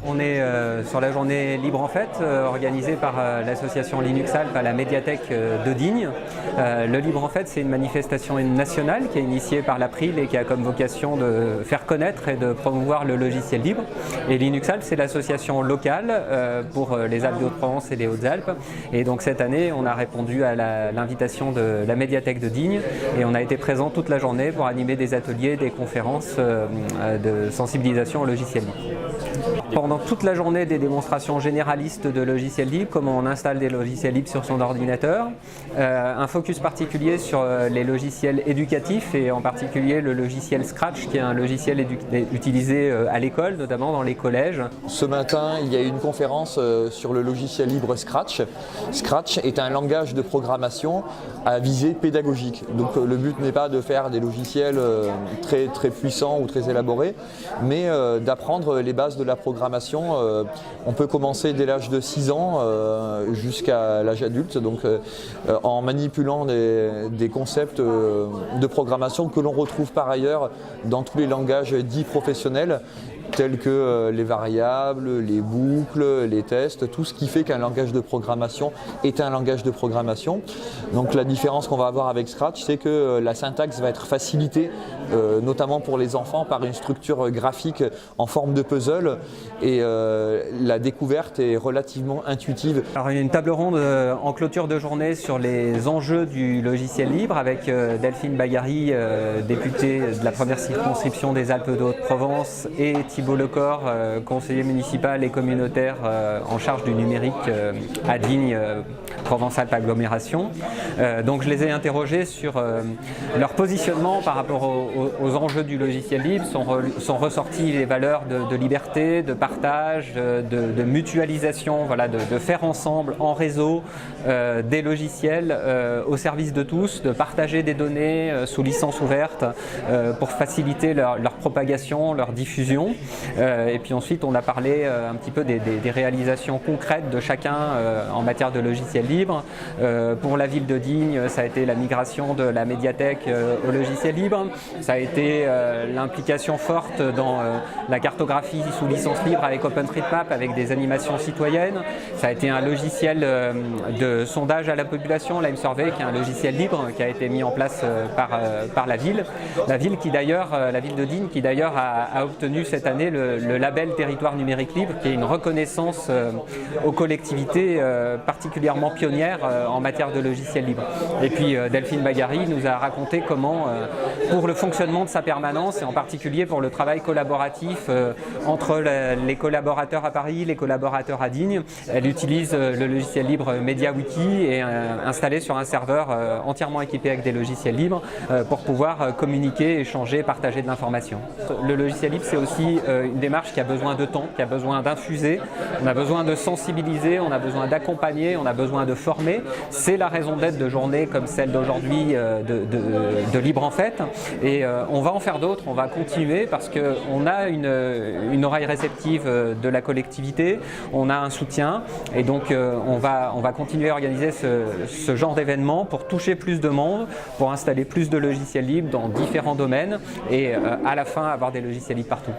On est sur la journée Libre en Fête, organisée par l'association Linux Alpes à la médiathèque de Digne. Le Libre en Fête, c'est une manifestation nationale qui est initiée par l'April et qui a comme vocation de faire connaître et de promouvoir le logiciel libre. Et Linux Alpes, c'est l'association locale pour les Alpes de Haute-Provence et les Hautes-Alpes. Et donc cette année, on a répondu à l'invitation de la médiathèque de Digne et on a été présent toute la journée pour animer des ateliers, des conférences de sensibilisation au logiciel libre. Pendant toute la journée, des démonstrations généralistes de logiciels libres, comment on installe des logiciels libres sur son ordinateur, un focus particulier sur les logiciels éducatifs et en particulier le logiciel Scratch qui est un logiciel utilisé à l'école, notamment dans les collèges. Ce matin, il y a eu une conférence sur le logiciel libre Scratch. Scratch est un langage de programmation à visée pédagogique. Donc le but n'est pas de faire des logiciels très puissants ou très élaborés, mais d'apprendre les bases de la programmation. On peut commencer dès l'âge de 6 ans jusqu'à l'âge adulte, donc en manipulant des concepts de programmation que l'on retrouve par ailleurs dans tous les langages dits professionnels, tels que les variables, les boucles, les tests, tout ce qui fait qu'un langage de programmation est un langage de programmation. Donc la différence qu'on va avoir avec Scratch, c'est que la syntaxe va être facilitée, notamment pour les enfants, par une structure graphique en forme de puzzle et la découverte est relativement intuitive. Alors, il y a une table ronde en clôture de journée sur les enjeux du logiciel libre avec Delphine Bagary, députée de la première circonscription des Alpes de Haute-Provence, et Thibault Lecor, conseiller municipal et communautaire en charge du numérique à Digne, Provence-Alpes Agglomération. Donc je les ai interrogés sur leur positionnement par rapport aux enjeux du logiciel libre. Sont ressorties les valeurs de liberté, de partage, de mutualisation, voilà, de faire ensemble en réseau des logiciels au service de tous, de partager des données sous licence ouverte pour faciliter leur propagation, leur diffusion. Et puis ensuite on a parlé un petit peu des réalisations concrètes de chacun en matière de logiciel libre. Pour la ville de Digne, ça a été la migration de la médiathèque au logiciel libre, ça a été l'implication forte dans la cartographie sous licence libre avec OpenStreetMap, avec des animations citoyennes, ça a été un logiciel de sondage à la population, Lime Survey, qui est un logiciel libre qui a été mis en place par la ville qui d'ailleurs, la ville de Digne qui d'ailleurs a obtenu cette année le label Territoire numérique libre, qui est une reconnaissance aux collectivités particulièrement pionnières en matière de logiciel libre. Et puis Delphine Bagary nous a raconté comment, pour le fonctionnement de sa permanence et en particulier pour le travail collaboratif entre les collaborateurs à Paris, les collaborateurs à Digne, elle utilise le logiciel libre MediaWiki et installé sur un serveur entièrement équipé avec des logiciels libres pour pouvoir communiquer, échanger, partager de l'information. Le logiciel libre, c'est aussi une démarche qui a besoin de temps, qui a besoin d'infuser, on a besoin de sensibiliser, on a besoin d'accompagner, on a besoin de former. C'est la raison d'être de journées comme celle d'aujourd'hui de Libre en Fête, et on va en faire d'autres, on va continuer parce qu'on a une oreille réceptive de la collectivité, on a un soutien et donc on va continuer à organiser ce genre d'événements pour toucher plus de monde, pour installer plus de logiciels libres dans différents domaines et à la fin avoir des logiciels libres partout.